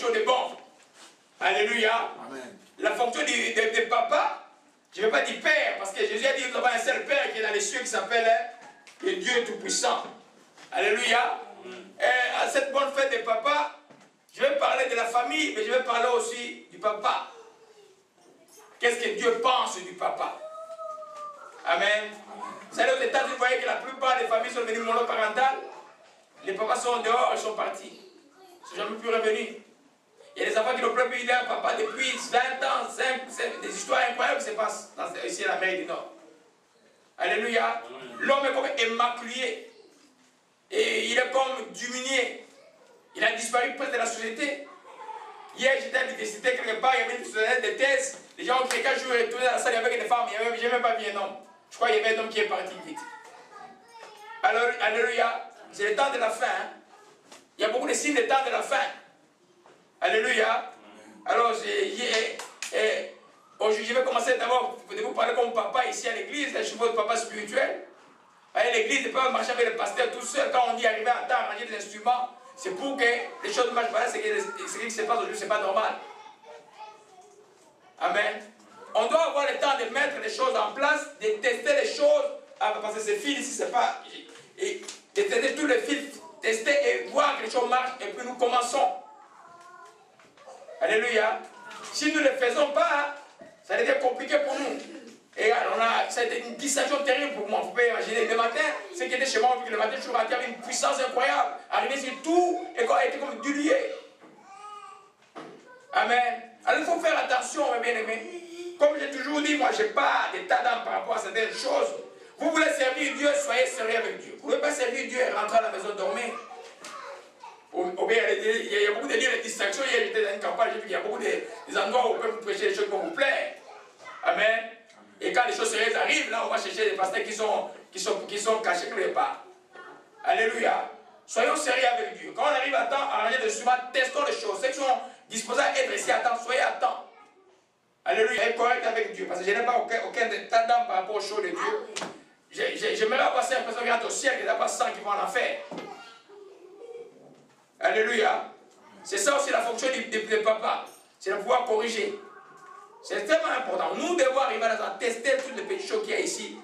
chose de bon. Alléluia. Amen. La fonction de papa, je ne vais pas dire père, parce que Jésus a dit que nous avons un seul père qui est dans les cieux qui s'appelle le Dieu Tout-Puissant. Alléluia. Et à cette bonne fête des papas, je vais parler de la famille, mais je vais parler aussi du papa. Qu'est-ce que Dieu pense du papa? Amen. Vous savez, aux États-Unis, vous voyez que la plupart des familles sont devenues monoparentales. Les papas sont dehors, ils sont partis. Ils ne sont jamais plus revenus. Il y a des enfants qui n'ont plus eu un papa depuis 20 ans, des histoires incroyables qui se passent ici à l'Amérique du Nord. Alléluia. L'homme est comme émaculé. Et il est comme diminué. Il a disparu presque de la société. Hier, j'étais à l'université quelque part, il y avait une studente de thèse. Les gens ont créé 4 jours et retourné dans la salle avec des femmes. Je n'ai même pas vu un homme. Je crois qu'il y avait un homme qui est parti vite. Alors, alléluia. C'est le temps de la fin. Hein. Il y a beaucoup de signes de temps de la fin. Alléluia. Alors, aujourd'hui, je vais commencer d'abord de vous parler comme papa ici à l'église. Je suis votre papa spirituel. L'église ne peut pas marcher avec le pasteur tout seul. Quand on dit arriver à temps, ranger des instruments, c'est pour que les choses marchent. Voilà, ce qui se passe aujourd'hui, ce n'est pas normal. Amen. On doit avoir le temps de mettre les choses en place, de tester les choses. Parce que ces fils ici, c'est pas. Et de tester tous les fils, tester et voir que les choses marchent. Et puis nous commençons. Alléluia. Si nous ne le faisons pas, ça devient compliqué pour nous. Et ça a été une distraction terrible pour moi. Vous pouvez imaginer. Le matin, ce qui était chez moi, le matin, je suis rentré avec une puissance incroyable. Arrivé sur tout, et quand était comme dilué. Amen. Alors il faut faire attention, mes bien-aimés. Comme j'ai toujours dit, moi, je n'ai pas d'état d'âme par rapport à certaines choses. Vous voulez servir Dieu, soyez sérieux avec Dieu. Vous ne voulez pas servir Dieu et rentrer à la maison dormir. Il y a beaucoup de lieux de distraction. Hier, j'étais dans une campagne, j'ai vu qu'il y a beaucoup des endroits où on peut vous prêcher des choses qui vont vous plaire. Amen. Et quand les choses sérieuses arrivent, là, on va chercher des pasteurs qui sont cachés quelque part. Alléluia. Soyons sérieux avec Dieu. Quand on arrive à temps, arranger des instruments, testons les choses. Ceux qui sont disposés à être ici à temps, soyez à temps. Alléluia. Soyez correct avec Dieu. Parce que je n'ai pas aucun état d'âme par rapport aux choses de Dieu. J'aimerais avoir cette impression qu'il y a au ciel, qu'il n'y a pas 100 qui vont en enfer. Alléluia. C'est ça aussi la fonction du papa. C'est de pouvoir corriger. C'est tellement important. Nous devons arriver à tester toutes les petites choses qu'il y a ici.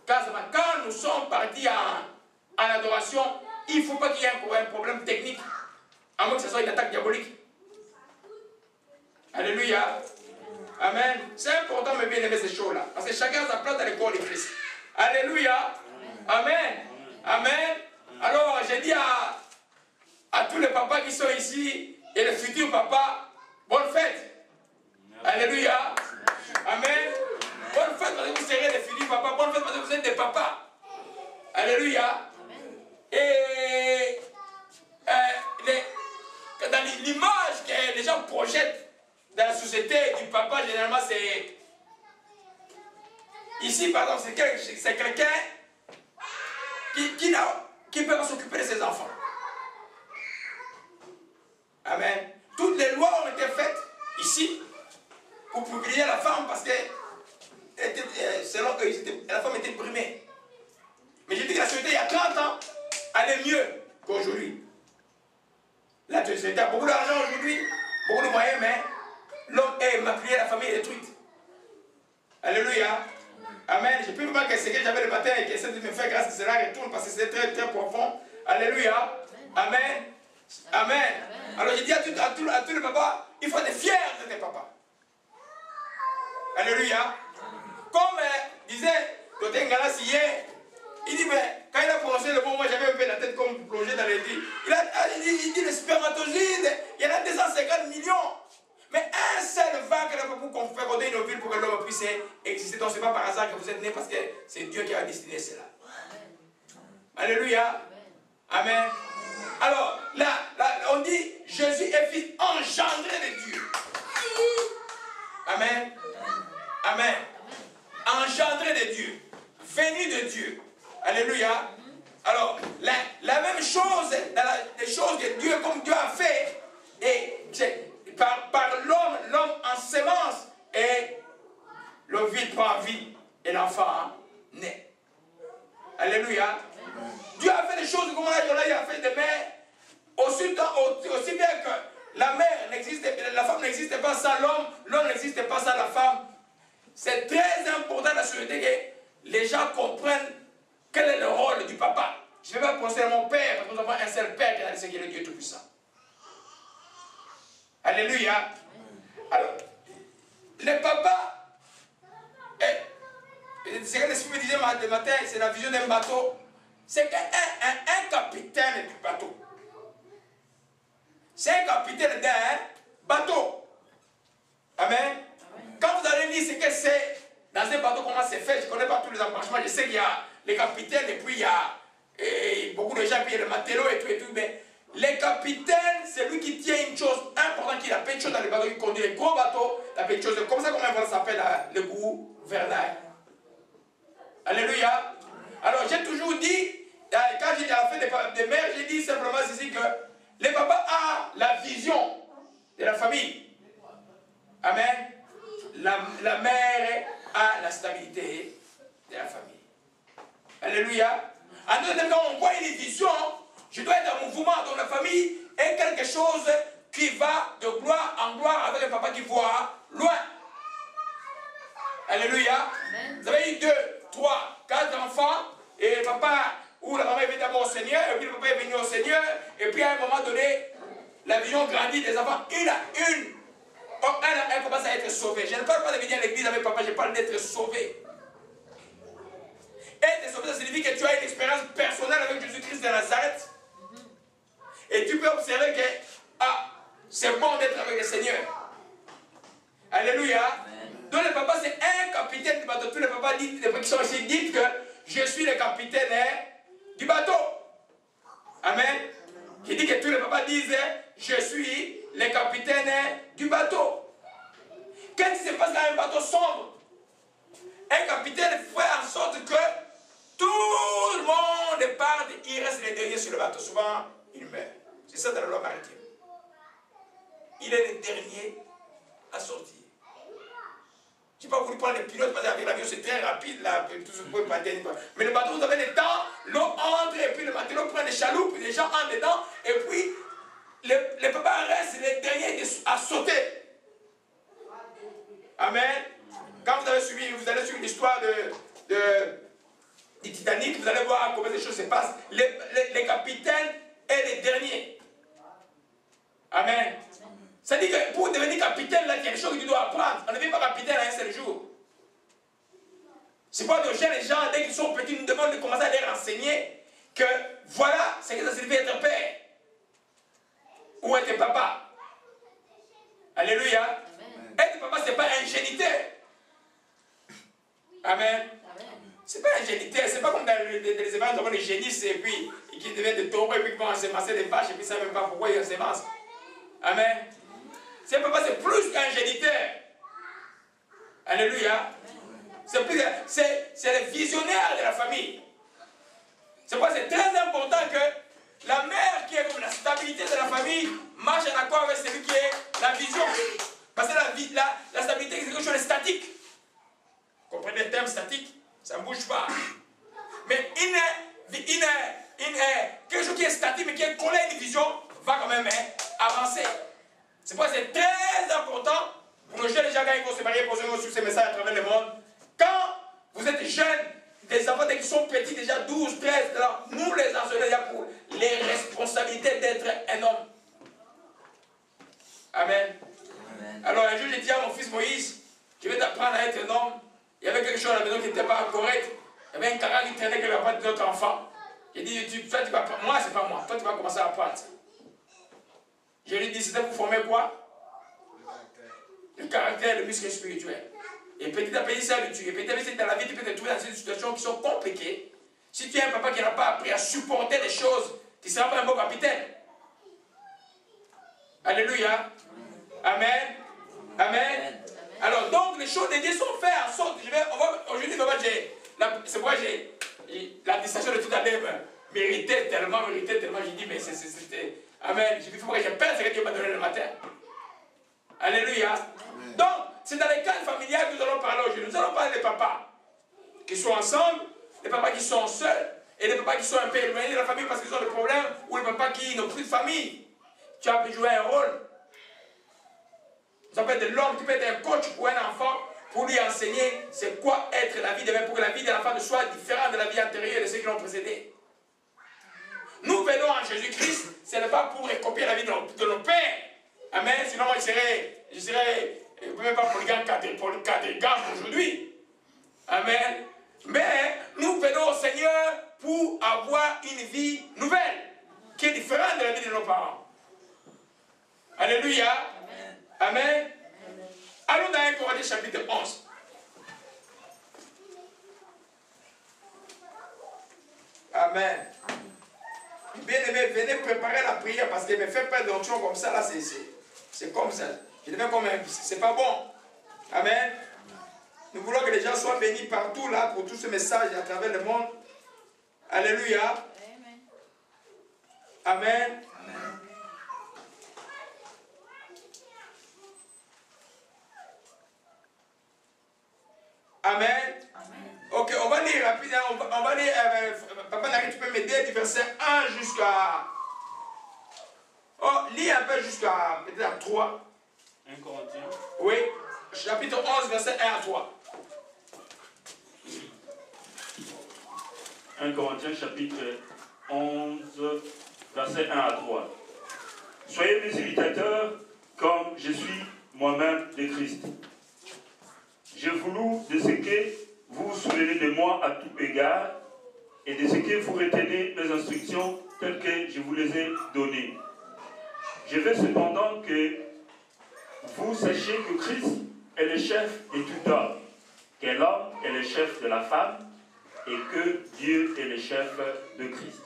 Quand nous sommes partis en adoration, il ne faut pas qu'il y ait un problème technique. À moins que ce soit une attaque diabolique. Alléluia. Amen. C'est important de bien aimer ces choses-là. Parce que chacun a sa place dans le corps de Christ. Alléluia. Amen. Amen. Alors, j'ai dit à tous les papas qui sont ici et les futurs papas, bonne fête. Alléluia. Amen. Bonne fête parce que vous serez des futurs papas. Bonne fête parce que vous êtes des papas. Alléluia. Et dans l'image que les gens projettent dans la société du papa, généralement, c'est... Ici, par exemple, c'est quelqu'un qui peut pas s'occuper de ses enfants. Amen. Toutes les lois ont été faites ici pour privilégier la femme parce que selon eux, la femme était brimée. Mais j'ai dit que la société il y a 30 ans allait mieux qu'aujourd'hui. La société a beaucoup d'argent aujourd'hui, beaucoup de moyens, mais l'homme est immaculé, la famille est détruite. Alléluia. Amen. Je ne peux pas que ce que j'avais le matin et que essaie de me faire grâce que cela retourne parce que c'est très très profond. Alléluia. Amen. Amen. Alors je dis à tous les papas, il faut être fiers de tes papas. Alléluia. Comme disait Côté Ngalas hier, il dit, mais quand il a prononcé le mot, moi j'avais un peu la tête comme plongée dans les dits. Il dit les spermatozoïdes, il y en a 250 millions. Mais un seul vague pour qu'on fait roder une ville pour que l'homme puisse exister. Donc ce n'est pas par hasard que vous êtes nés parce que c'est Dieu qui a destiné cela. Alléluia. Amen. Alors, là, on dit Jésus est fils engendré de Dieu. Amen. Amen. Engendré de Dieu. Venu de Dieu. Alléluia. Alors, la même chose, dans les choses que Dieu, comme Dieu a fait, et par l'homme en sémence, et le vide prend vie, et l'enfant naît. Alléluia. Dieu a fait des choses comme là, il a fait des mères, aussi bien La mère n'existe, la femme n'existe pas sans l'homme, l'homme n'existe pas sans la femme. C'est très important dans la société que les gens comprennent quel est le rôle du papa. Je ne vais pas penser à mon père, parce que nous avons un seul père qui est dans le ciel, qui est le Dieu Tout-Puissant. Alléluia. Alors, le papa, c'est ce que l'Esprit me disait le matin, c'est la vision d'un bateau. C'est qu'un capitaine du bateau. C'est un capitaine d'un bateau. Amen. Quand vous allez lire ce que c'est dans un bateau, comment c'est fait, je ne connais pas tous les embarquements, je sais qu'il y a les capitaines et puis il y a beaucoup de gens, puis il y a le matelot et tout, mais les capitaines, c'est lui qui tient une chose importante, qui a plein de choses dans les bateaux, qui conduit les gros bateaux, il a plein de choses, comme ça, comment ça s'appelle le gouvernail. Alléluia. Alors j'ai toujours dit, quand j'étais à la fin des mères, j'ai dit simplement ici que le papa a la vision de la famille. Amen. La mère a la stabilité de la famille. Alléluia. En deuxième temps, on voit une vision. Je dois être en mouvement dans la famille et quelque chose qui va de gloire en gloire avec un papa qui voit loin. Alléluia. Amen. Vous avez eu 2, 3, 4 enfants et le papa ou la maman est venue d'abord au Seigneur et puis le papa est venu au Seigneur et puis à un moment donné, la vision grandit des enfants une à une. Elle commence à être sauvée. Je ne parle pas de venir à l'église avec papa, je parle d'être sauvé. Être sauvé, ça signifie que tu as une expérience personnelle avec Jésus-Christ de Nazareth. Et tu peux observer que c'est bon d'être avec le Seigneur. Alléluia. Amen. Donc le papa, c'est un capitaine du bateau. Tous les papas disent, les qui sont ici disent que je suis le capitaine du bateau. Amen. Qui dit que tous les papas disent je suis le capitaine du bateau. Qu'est-ce qui se passe dans un bateau sombre? Un capitaine fait en sorte que tout le monde part, il reste le dernier sur le bateau. Souvent, il meurt. C'est ça dans la loi maritime. Il est le dernier à sortir. Je n'ai pas voulu prendre les pilotes parce qu'avec l'avion c'est très rapide, là, tout ce peut pas tenir. Mais le bateau, vous avez le temps, l'eau entre et puis le matelot prend des chaloupes, les gens entrent dedans et puis le papa reste le dernier à sauter. Amen. Quand vous allez suivre l'histoire du Titanic, vous allez voir comment les choses se passent. Le capitaine est le dernier. Amen. Ça dit que pour devenir capitaine, là, il y a des choses que tu dois apprendre. On ne devient pas capitaine à un seul jour. C'est pas de les gens, dès qu'ils sont petits, nous demandent de commencer à les renseigner que voilà ce que ça signifie être père. Ou être papa. Alléluia. Amen. Être papa, ce n'est pas un géniteur. Amen. Ce n'est pas un géniteur. Ce n'est pas comme dans les événements, nous avons les génisses et puis qui deviennent des taureaux et puis qui vont ensemencer des vaches et puis ils ne savent même pas pourquoi ils ensemencent. Amen. C'est papa, c'est plus qu'un géniteur. Alléluia. C'est le visionnaire de la famille. C'est pourquoi c'est très important que la mère qui est comme la stabilité de la famille marche en accord avec celui qui est la vision. Parce que la stabilité, c'est quelque chose de statique. Vous comprenez le terme statique? Ça ne bouge pas. Mais quelque chose qui est statique mais qui est collé à une vision va quand même avancer. C'est pourquoi c'est très important pour nos jeunes gens quand ils vont se marier pour suivre ces messages à travers le monde. Quand vous êtes jeunes, des enfants qui sont petits, déjà 12, 13, alors nous les enseignons déjà pour les responsabilités d'être un homme. Amen. Amen. Alors un jour j'ai dit à mon fils Moïse, je vais t'apprendre à être un homme. Il y avait quelque chose à la maison qui n'était pas correct. Il y avait un carat qui traînait quelque part d'autres enfants. J'ai dit, toi tu vas apprendre. Moi c'est pas moi, toi tu vas commencer à apprendre. Je lui ai dit, c'était pour former quoi? Le caractère, le muscle spirituel. Et petit à petit, ça habitue. Et petit à petit, dans la vie, tu peux te trouver dans des situations qui sont compliquées. Si tu es un papa qui n'a pas appris à supporter des choses, tu ne seras pas un bon capitaine. Alléluia. Amen. Amen. Alors, donc, les choses de Dieu sont faites en sorte. Aujourd'hui, c'est pourquoi j'ai la distinction de tout à l'heure méritait tellement. J'ai dit, mais c'était. Amen. Il faut que je perde ce que Dieu m'a donné le matin. Alléluia. Amen. Donc, c'est dans les cadres familiales que nous allons parler aujourd'hui. Nous allons parler des papas qui sont ensemble, des papas qui sont seuls, et des papas qui sont un peu éloignés de la famille parce qu'ils ont des problèmes, ou les papas qui n'ont plus de famille. Tu as pu jouer un rôle. Ça peut être l'homme qui peut être un coach pour un enfant, pour lui enseigner c'est quoi être la vie de l'enfant, pour que la vie de l'enfant ne soit différente de la vie antérieure de ceux qui l'ont précédé. Nous venons en Jésus-Christ, ce n'est pas pour recopier la vie de nos pères. Amen. Sinon, moi, je serais même pas polygame aujourd'hui. Amen. Mais nous venons au Seigneur pour avoir une vie nouvelle, qui est différente de la vie de nos parents. Alléluia. Amen. Amen. Allons dans 1 Corinthiens chapitre 11. Amen. Bien aimé, venez préparer la prière parce que me faire perdre d'onction comme ça, là, c'est comme ça. Je deviens comme c'est pas bon. Amen. Nous voulons que les gens soient bénis partout là pour tout ce message à travers le monde. Alléluia. Amen. Amen. Amen. Ok, on va lire rapidement. On va lire. Papa Nari, tu peux m'aider du verset 1 jusqu'à. Oh, lis un peu jusqu'à peut-être 3. 1 Corinthiens. Oui, chapitre 11, verset 1 à 3. 1 Corinthiens, chapitre 11, verset 1 à 3. Soyez mes imitateurs comme je suis moi-même de Christ. Je vous loue de ce que vous vous souvenez de moi à tout égard et de ce que vous retenez mes instructions telles que je vous les ai données. Je veux cependant que vous sachiez que Christ est le chef de tout homme, que l'homme est le chef de la femme et que Dieu est le chef de Christ.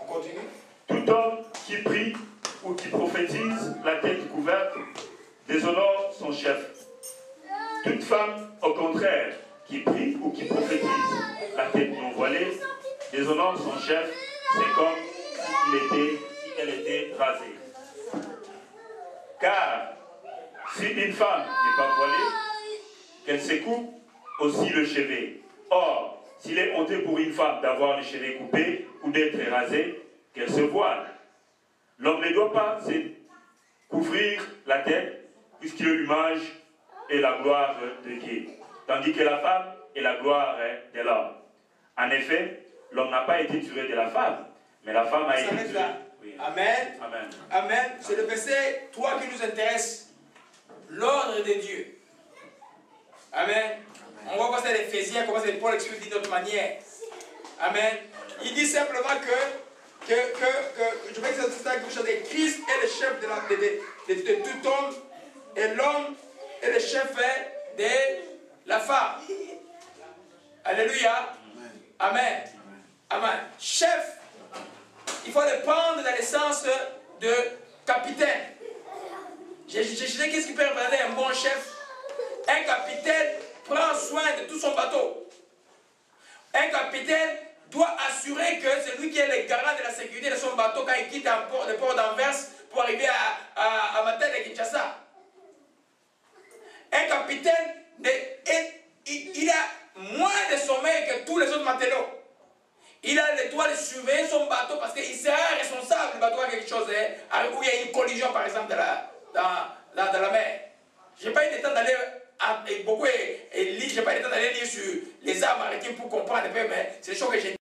On continue. Tout homme qui prie ou qui prophétise la tête couverte déshonore son chef. Toute femme, au contraire, qui prie ou qui prophétise la tête non voilée déshonore son chef. C'est comme si elle était rasée. Car si une femme n'est pas voilée, qu'elle se coupe aussi le chevet. Or, s'il est honteux pour une femme d'avoir les cheveux coupés ou d'être rasée, qu'elle se voile. L'homme ne doit pas se couvrir la tête, puisqu'il est l'image et la gloire de Dieu, tandis que la femme est la gloire de l'homme. En effet, l'homme n'a pas été tiré de la femme, mais la femme a été tirée. Oui. Amen. Amen. Amen. C'est le verset 3 qui nous intéresse. L'ordre de Dieu. Amen. On va voir ça l'Éphésiens, comment Paul explique d'une autre manière. Amen. Il dit simplement que je vais que c'est quelque chose de Christ est le chef de tout homme et l'homme est le chef de la femme. Alléluia. Amen. Amen. Chef, il faut le prendre dans le sens de capitaine. Je sais qu'est-ce qui peut représenter un bon chef. Un capitaine prend soin de tout son bateau. Un capitaine doit assurer que c'est lui qui est le garant de la sécurité de son bateau quand il quitte le port d'Anvers pour arriver à Matane et Kinshasa. Un capitaine, il a moins de sommeil que tous les autres matelots. Il a le droit de surveiller son bateau parce qu'il sera responsable du bateau à quelque chose, où il y a une collision par exemple dans la mer. Je n'ai pas eu le temps d'aller je n'ai pas eu le temps d'aller lire sur les armes maritimes pour comprendre un peu, mais c'est des choses que j'ai